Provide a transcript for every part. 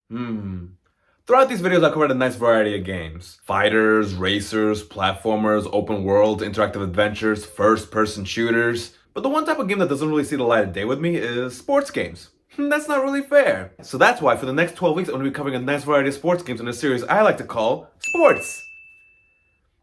Throughout these videos, I covered a nice variety of games. Fighters, racers, platformers, open world, interactive adventures, first-person shooters. But the one type of game that doesn't really see the light of day with me is sports games. That's not really fair. So that's why for the next 12 weeks, I'm going to be covering a nice variety of sports games in a series I like to call Sports.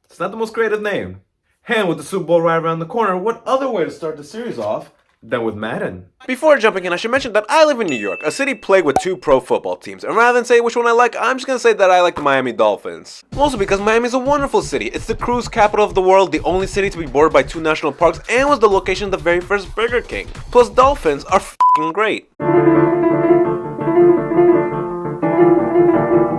It's not the most creative name. And with the Super Bowl right around the corner, what other way to start the series off than with Madden? Before jumping in, I should mention that I live in New York, a city plagued with two pro football teams, and rather than say which one I like, I'm just gonna say that I like the Miami Dolphins. Mostly because Miami is a wonderful city. It's the cruise capital of the world, the only city to be bordered by two national parks, and was the location of the very first Burger King. Plus, Dolphins are f***ing great.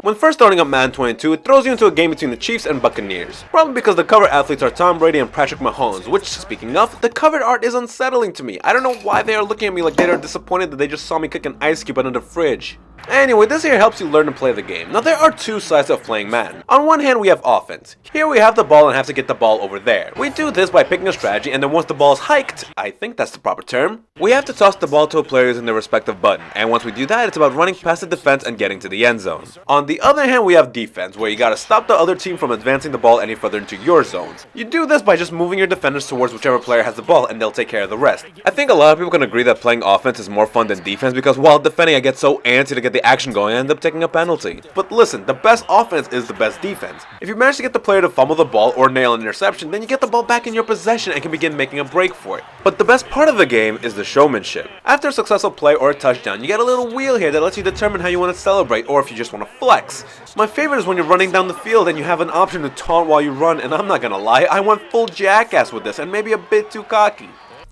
When first starting up Madden 22, it throws you into a game between the Chiefs and Buccaneers. Probably because the cover athletes are Tom Brady and Patrick Mahomes, which, speaking of, the cover art is unsettling to me. I don't know why they are looking at me like they are disappointed that they just saw me cook an ice cube under the fridge. Anyway, this here helps you learn to play the game. Now, there are two sides of playing Madden. On one hand, we have offense. Here we have the ball and have to get the ball over there. We do this by picking a strategy, and then once the ball is hiked, I think that's the proper term, we have to toss the ball to a player using their respective button. And once we do that, it's about running past the defense and getting to the end zone. On the other hand, we have defense, where you gotta stop the other team from advancing the ball any further into your zones. You do this by just moving your defenders towards whichever player has the ball, and they'll take care of the rest. I think a lot of people can agree that playing offense is more fun than defense, because while defending I get so antsy to get the action going, I end up taking a penalty. But listen, the best offense is the best defense. If you manage to get the player to fumble the ball or nail an interception, then you get the ball back in your possession and can begin making a break for it. But the best part of the game is the showmanship. After a successful play or a touchdown, you get a little wheel here that lets you determine how you want to celebrate or if you just want to flex. My favorite is when you're running down the field and you have an option to taunt while you run, and I'm not gonna lie, I went full jackass with this and maybe a bit too cocky.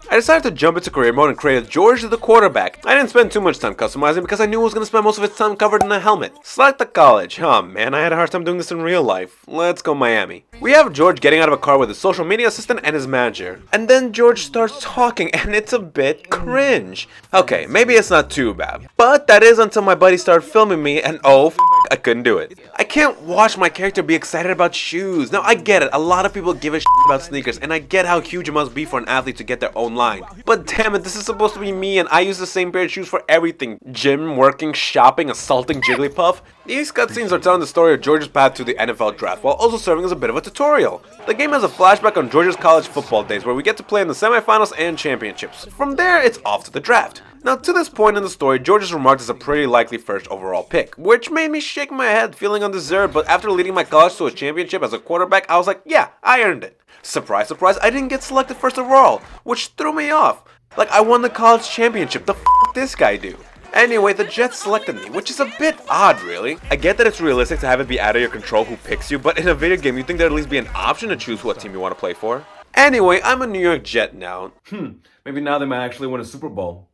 I decided to jump into career mode and create George the quarterback. I didn't spend too much time customizing because I knew I was going to spend most of its time covered in a helmet. Select the college. Oh man, I had a hard time doing this in real life. Let's go Miami. We have George getting out of a car with his social media assistant and his manager. And then George starts talking and it's a bit cringe. Okay, maybe it's not too bad. But that is until my buddy started filming me and I couldn't do it. I can't watch my character be excited about shoes. Now I get it, a lot of people give a shit about sneakers and I get how huge it must be for an athlete to get their own line. But damn it, this is supposed to be me and I use the same pair of shoes for everything. Gym, working, shopping, assaulting Jigglypuff. These cutscenes are telling the story of George's path to the NFL draft while also serving as a bit of a tutorial. The game has a flashback on George's college football days where we get to play in the semifinals and championships. From there, it's off to the draft. Now to this point in the story, George is remarked as a pretty likely first overall pick, which made me shake my head feeling undeserved, but after leading my college to a championship as a quarterback, I was like, yeah, I earned it. Surprise, surprise, I didn't get selected first overall, which threw me off. Like, I won the college championship, the f*** this guy do? Anyway, the Jets selected me, which is a bit odd really. I get that it's realistic to have it be out of your control who picks you, but in a video game, you'd think there'd at least be an option to choose what team you want to play for. Anyway, I'm a New York Jet now. Maybe now they might actually win a Super Bowl.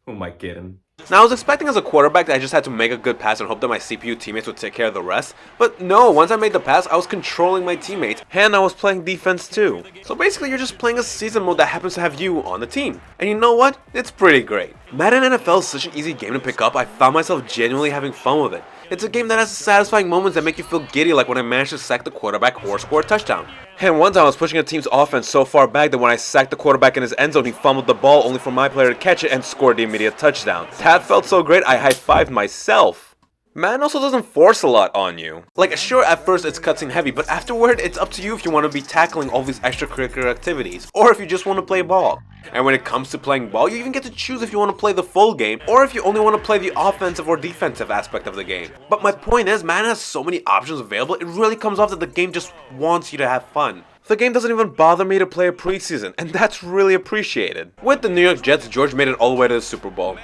Who am I kidding? Now, I was expecting as a quarterback that I just had to make a good pass and hope that my CPU teammates would take care of the rest. But no, once I made the pass, I was controlling my teammates, and I was playing defense too. So basically, you're just playing a season mode that happens to have you on the team. And you know what? It's pretty great. Madden NFL is such an easy game to pick up, I found myself genuinely having fun with it. It's a game that has satisfying moments that make you feel giddy, like when I managed to sack the quarterback or score a touchdown. And one time I was pushing a team's offense so far back that when I sacked the quarterback in his end zone, he fumbled the ball only for my player to catch it and score the immediate touchdown. That felt so great, I high-fived myself. Madden also doesn't force a lot on you. Like, sure, at first it's cutscene heavy, but afterward it's up to you if you want to be tackling all these extracurricular activities, or if you just want to play ball. And when it comes to playing ball, you even get to choose if you want to play the full game, or if you only want to play the offensive or defensive aspect of the game. But my point is, Madden has so many options available, it really comes off that the game just wants you to have fun. The game doesn't even bother me to play a preseason, and that's really appreciated. With the New York Jets, George made it all the way to the Super Bowl.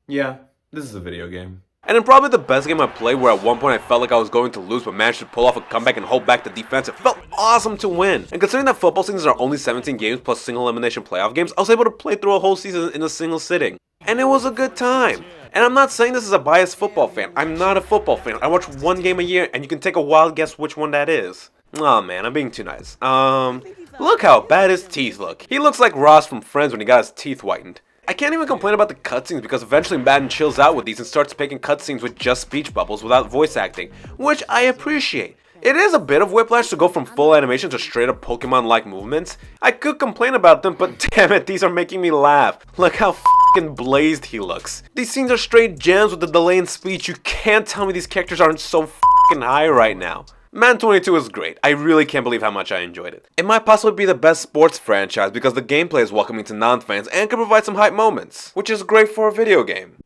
Yeah, this is a video game. And in probably the best game I played, where at one point I felt like I was going to lose but managed to pull off a comeback and hold back the defense, it felt awesome to win. And considering that football seasons are only 17 games plus single elimination playoff games, I was able to play through a whole season in a single sitting. And it was a good time. And I'm not saying this as a biased football fan. I'm not a football fan. I watch one game a year and you can take a wild guess which one that is. Oh man, I'm being too nice. Look how bad his teeth look. He looks like Ross from Friends when he got his teeth whitened. I can't even complain about the cutscenes because eventually Madden chills out with these and starts making cutscenes with just speech bubbles without voice acting, which I appreciate. It is a bit of whiplash to go from full animation to straight up Pokemon-like movements. I could complain about them, but damn it, these are making me laugh. Look how fucking blazed he looks. These scenes are straight gems with the delay in speech. You can't tell me these characters aren't so fucking high right now. Madden 22 is great. I really can't believe how much I enjoyed it. It might possibly be the best sports franchise because the gameplay is welcoming to non-fans and can provide some hype moments, which is great for a video game.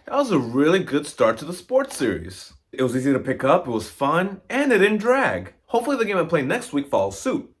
That was a really good start to the sports series. It was easy to pick up, it was fun, and it didn't drag. Hopefully the game I play next week follows suit.